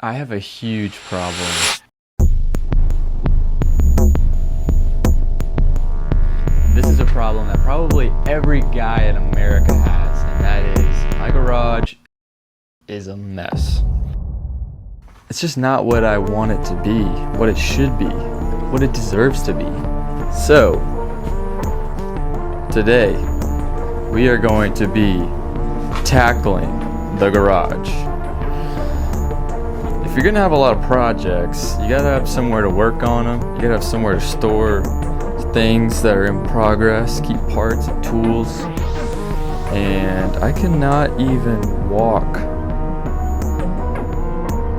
I have a huge problem. This is a problem that probably every guy in America has, and that is my garage is a mess. It's just not what I want it to be, what it should be, what it deserves to be. So, today, we are going to be tackling the garage. If you're gonna have a lot of projects, you gotta have somewhere to work on them. You gotta have somewhere to store things that are in progress, keep parts and tools. And I cannot even walk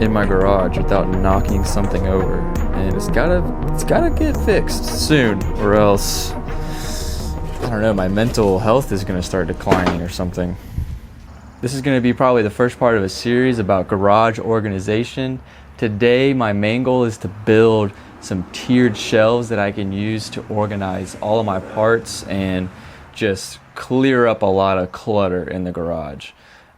in my garage without knocking something over. And it's gotta get fixed soon, or else, I don't know, my mental health is gonna start declining or something. This is going to be probably the first part of a series about garage organization. Today, my main goal is to build some tiered shelves that I can use to organize all of my parts and just clear up a lot of clutter in the garage.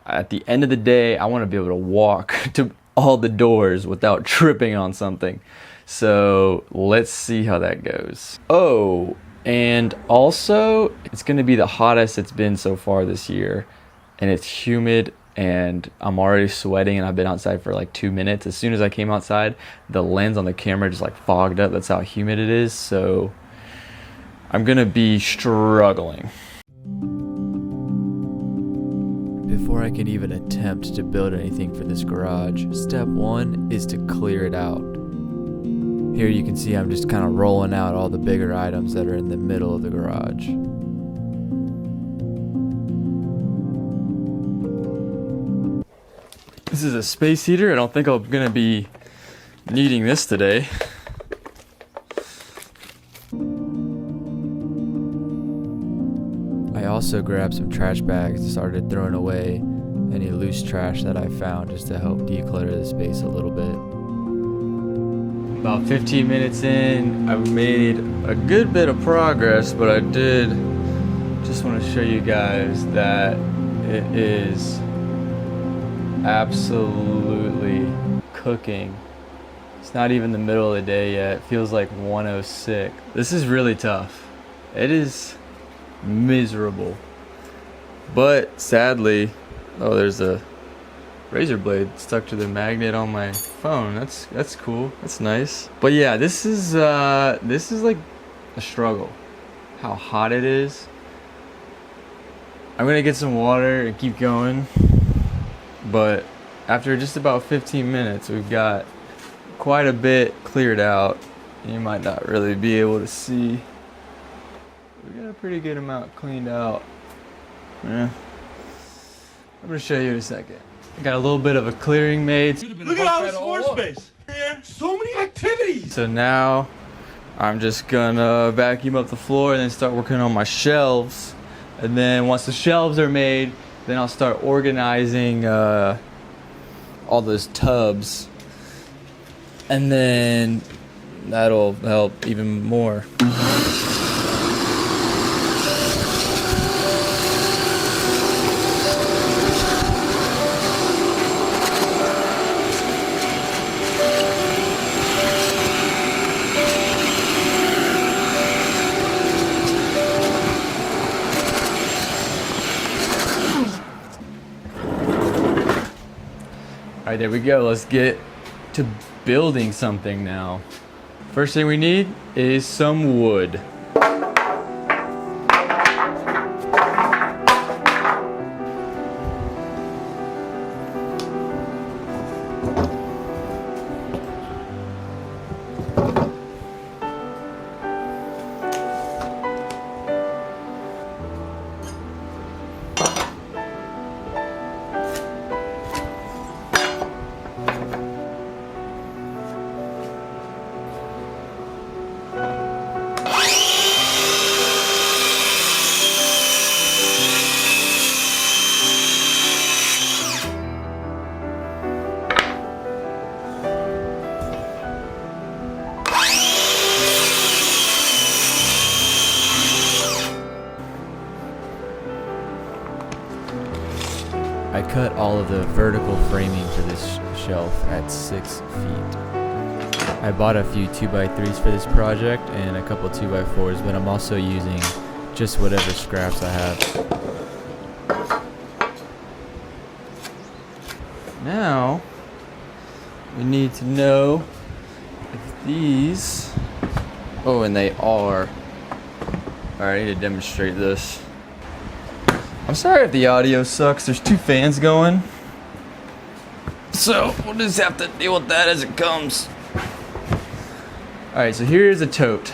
At the end of the day, I want to be able to walk to all the doors without tripping on something. So let's see how that goes. Oh, and also, it's going to be the hottest it's been so far this year. And it's humid and I'm already sweating and I've been outside for like 2 minutes. As soon as I came outside, the lens on the camera just like fogged up. That's how humid it is. So I'm gonna be struggling. Before I can even attempt to build anything for this garage, step one is to clear it out. Here you can see I'm just kind of rolling out all the bigger items that are in the middle of the garage. This is a space heater. I don't think I'm gonna be needing this today. I also grabbed some trash bags and started throwing away any loose trash that I found just to help declutter the space a little bit. About 15 minutes in, I've made a good bit of progress, but I did just want to show you guys that it is absolutely cooking. It's not even the middle of the day yet. It feels like 1:06. This is really tough. It is miserable. But sadly, oh, there's a razor blade stuck to the magnet on my phone. That's cool. That's nice. But yeah, this is like a struggle. How hot it is. I'm gonna get some water and keep going. But after just about 15 minutes, we've got quite a bit cleared out. You might not really be able to see. We got a pretty good amount cleaned out. Yeah. I'm gonna show you in a second. I got a little bit of a clearing made. Look at all this floor space. Man, so many activities. So now I'm just gonna vacuum up the floor and then start working on my shelves. And then once the shelves are made, then I'll start organizing all those tubs, and then that'll help even more. Alright, there we go. Let's get to building something now. First thing we need is some wood. I cut all of the vertical framing for this shelf at 6 feet. I bought a few 2x3s for this project and a couple 2x4s, but I'm also using just whatever scraps I have. Now, we need to know if these, oh, and they are. Alright, I need to demonstrate this. I'm sorry if the audio sucks, there's 2 fans going. So, we'll just have to deal with that as it comes. Alright, so here's a tote.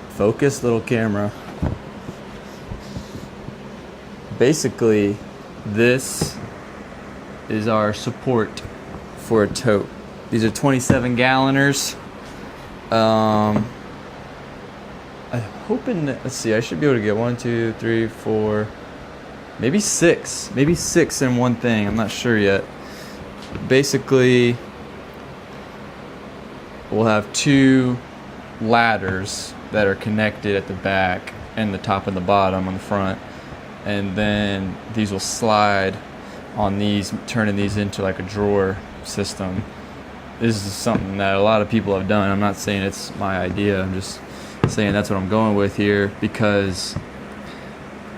Focus, little camera. Basically, this is our support for a tote. These are 27 galloners. I'm hoping that, let's see, I should be able to get 1, 2, 3, 4, maybe 6. Maybe 6 in one thing, I'm not sure yet. Basically, we'll have 2 ladders that are connected at the back and the top and the bottom on the front, and then these will slide on these, turning these into like a drawer system. This is something that a lot of people have done. I'm not saying it's my idea, I'm just saying that's what I'm going with here, because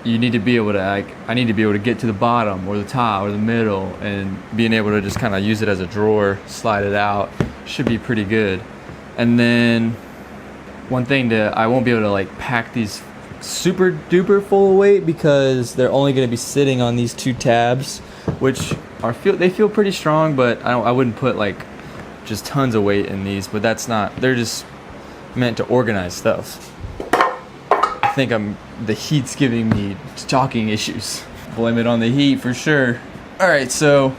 you need to be able to, I need to be able to get to the bottom or the top or the middle, and being able to just kind of use it as a drawer, slide it out, should be pretty good. And then one thing I won't be able to like pack these super duper full of weight, because they're only going to be sitting on these 2 tabs, which they feel pretty strong, but I wouldn't put like just tons of weight in these. But that's not, they're just meant to organize stuff. I think the heat's giving me talking issues. Blame it on the heat for sure. All right, so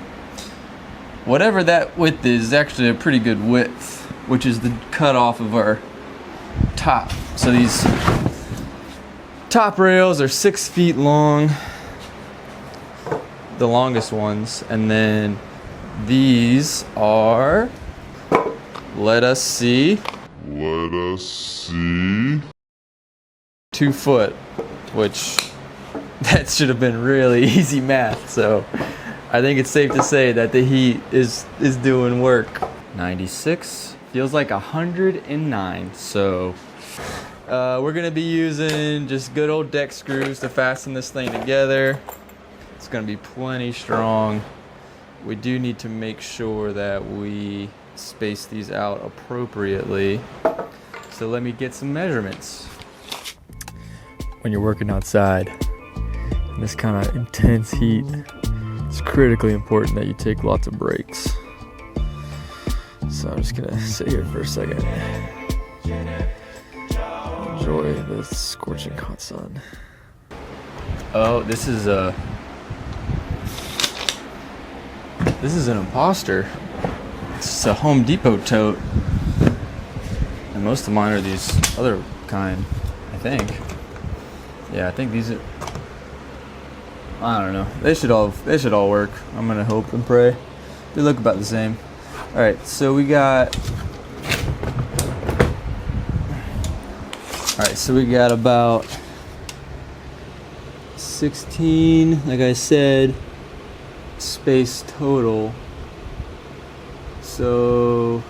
whatever that width is actually a pretty good width, which is the cutoff of our top. So these top rails are 6 feet long, the longest ones, and then these are, let us see, 2 foot, which that should have been really easy math. So I think it's safe to say that the heat is doing work. 96 feels like 109. So we're gonna be using just good old deck screws to fasten this thing together. It's gonna be plenty strong. We do need to make sure that we space these out appropriately. So let me get some measurements. When you're working outside in this kind of intense heat, it's critically important that you take lots of breaks. So I'm just gonna sit here for a second. Enjoy the scorching hot sun. Oh, this is an imposter. It's a Home Depot tote. And most of mine are these other kind, I think. Yeah, I think these are, I don't know. They should all work. I'm gonna hope and pray. They look about the same. Alright, so we got about 16, like I said, space total. So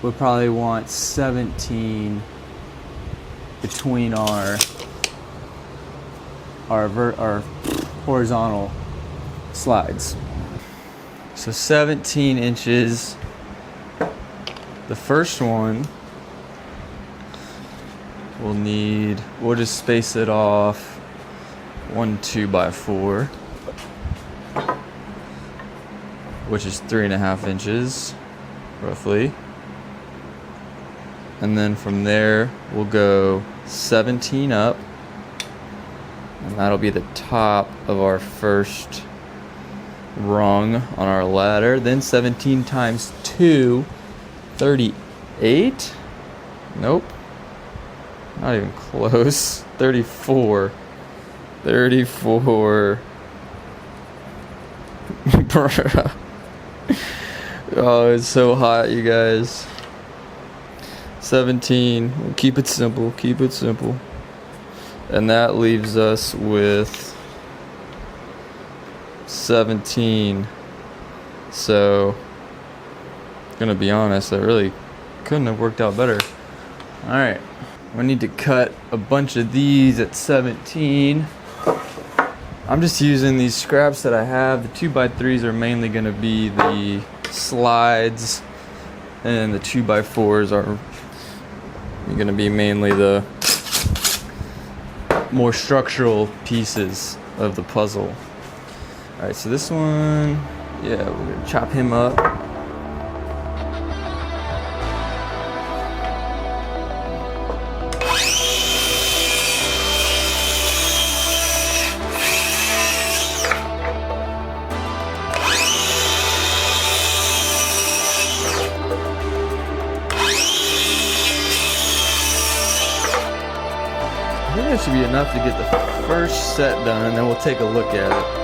we'll probably want 17 between our horizontal slides. So 17 inches. The first one we'll just space it off 1 2x4, which is 3.5 inches roughly. And then from there we'll go 17 up, and that'll be the top of our first rung on our ladder. Then 17 times 2, 38? Nope, not even close. 34. Oh, it's so hot, you guys. 17. We'll keep it simple. And that leaves us with 17. So, gonna be honest, that really couldn't have worked out better. All right, we need to cut a bunch of these at 17. I'm just using these scraps that I have. The 2x3s are mainly gonna be the slides, and the 2x4s are gonna be mainly the more structural pieces of the puzzle. All right, so this one, yeah, we're gonna chop him up. I think that should be enough to get the first set done, and then we'll take a look at it.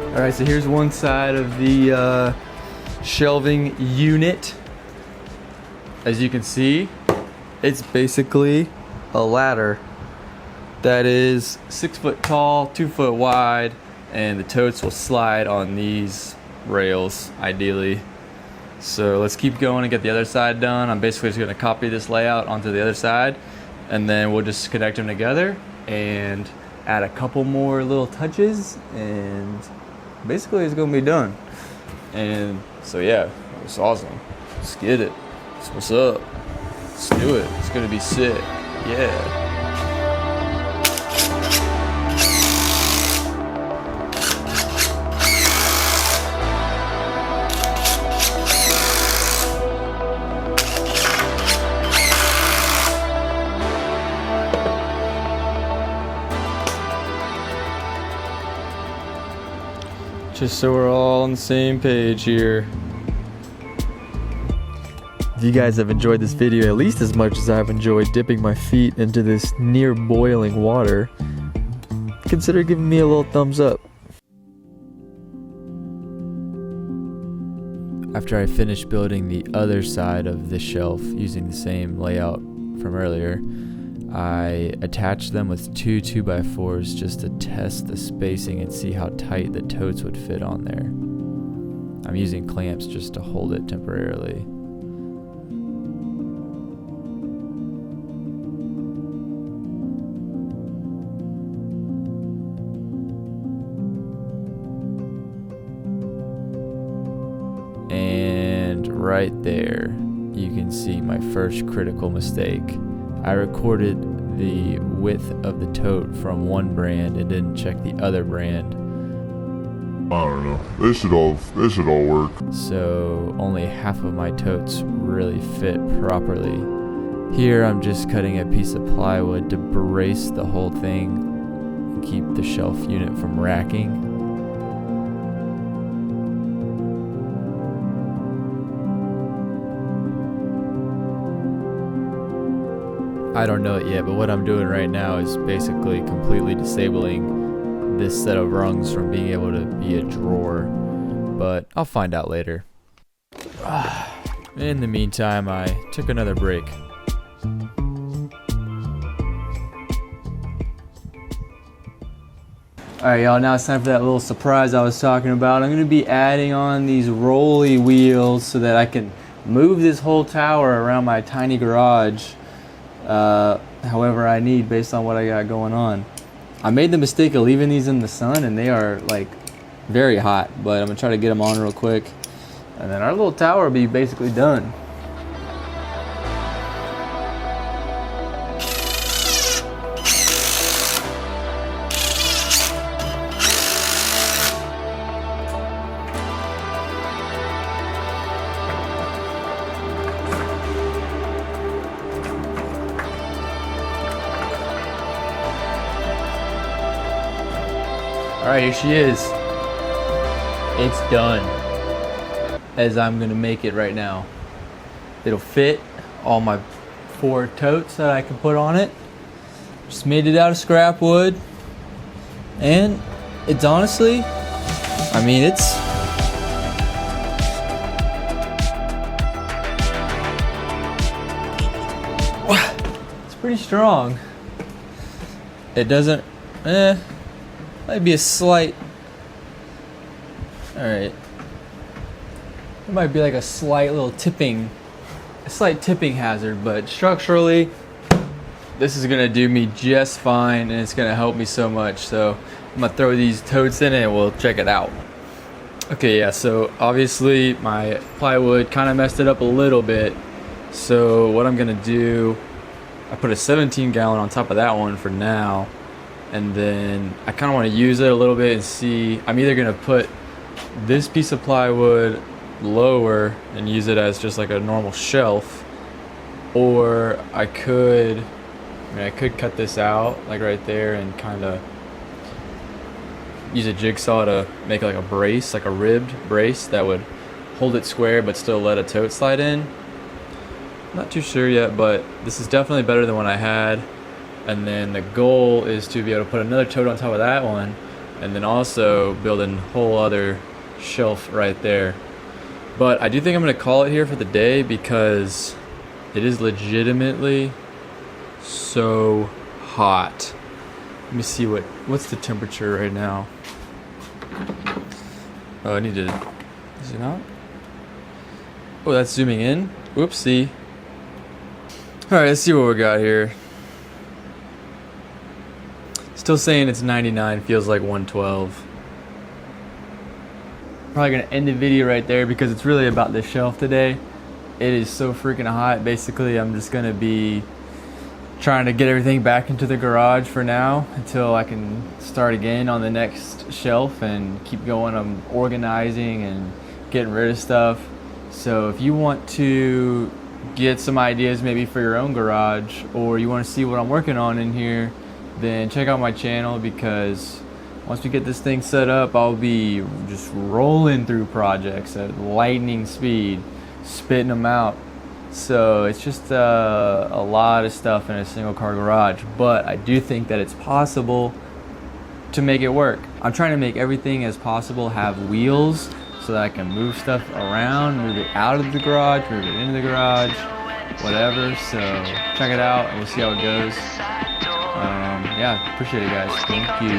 All right, so here's one side of the shelving unit. As you can see, it's basically a ladder that is 6 foot tall, 2 foot wide, and the totes will slide on these rails, ideally. So let's keep going and get the other side done. I'm basically just gonna copy this layout onto the other side, and then we'll just connect them together and add a couple more little touches, and basically it's gonna be done. And so yeah, it's awesome. Let's get it. That's what's up. Let's do it. It's gonna be sick. Yeah. Just so we're all on the same page here. If you guys have enjoyed this video at least as much as I've enjoyed dipping my feet into this near boiling water, consider giving me a little thumbs up. After I finished building the other side of the shelf using the same layout from earlier, I attached them with two 2x4s just to test the spacing and see how tight the totes would fit on there. I'm using clamps just to hold it temporarily. And right there, you can see my first critical mistake. I recorded the width of the tote from one brand and didn't check the other brand. I don't know. This should all work. So only half of my totes really fit properly. Here I'm just cutting a piece of plywood to brace the whole thing and keep the shelf unit from racking. I don't know it yet, but what I'm doing right now is basically completely disabling this set of rungs from being able to be a drawer, but I'll find out later. In the meantime, I took another break. Alright y'all, now it's time for that little surprise I was talking about. I'm going to be adding on these rolly wheels so that I can move this whole tower around my tiny garage however I need based on what I got going on. I made the mistake of leaving these in the sun and they are like very hot, but I'm gonna try to get them on real quick and then our little tower will be basically done. Alright, here she is. It's done. As I'm gonna make it right now. It'll fit all my 4 totes that I can put on it. Just made it out of scrap wood. And it's honestly, I mean, it's pretty strong. It doesn't, might be a slight, alright. It might be like a slight tipping hazard, but structurally, this is gonna do me just fine, and it's gonna help me so much. So I'm gonna throw these totes in and we'll check it out. Okay, yeah, so obviously my plywood kind of messed it up a little bit. So what I'm gonna do, I put a 17 gallon on top of that one for now, and then I kind of want to use it a little bit and see. I'm either gonna put this piece of plywood lower and use it as just like a normal shelf, or I could cut this out like right there and kind of use a jigsaw to make like a brace, like a ribbed brace that would hold it square but still let a tote slide in. Not too sure yet, but this is definitely better than what I had. And then the goal is to be able to put another tote on top of that one, and then also build a whole other shelf right there. But I do think I'm gonna call it here for the day because it is legitimately so hot. Let me see what's the temperature right now. Oh, I need to zoom out. Oh, that's zooming in. Whoopsie. Alright, let's see what we got here. Still saying it's 99, feels like 112. Probably gonna end the video right there because it's really about this shelf today. It is so freaking hot. Basically, I'm just gonna be trying to get everything back into the garage for now until I can start again on the next shelf and keep going. I'm organizing and getting rid of stuff. So if you want to get some ideas maybe for your own garage, or you want to see what I'm working on in here, then check out my channel, because once we get this thing set up, I'll be just rolling through projects at lightning speed, spitting them out. So it's just a lot of stuff in a single car garage, but I do think that it's possible to make it work. I'm trying to make everything as possible have wheels so that I can move stuff around, move it out of the garage, move it into the garage, whatever. So check it out and we'll see how it goes. Yeah, appreciate it, guys. Thank you.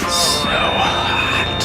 So hot.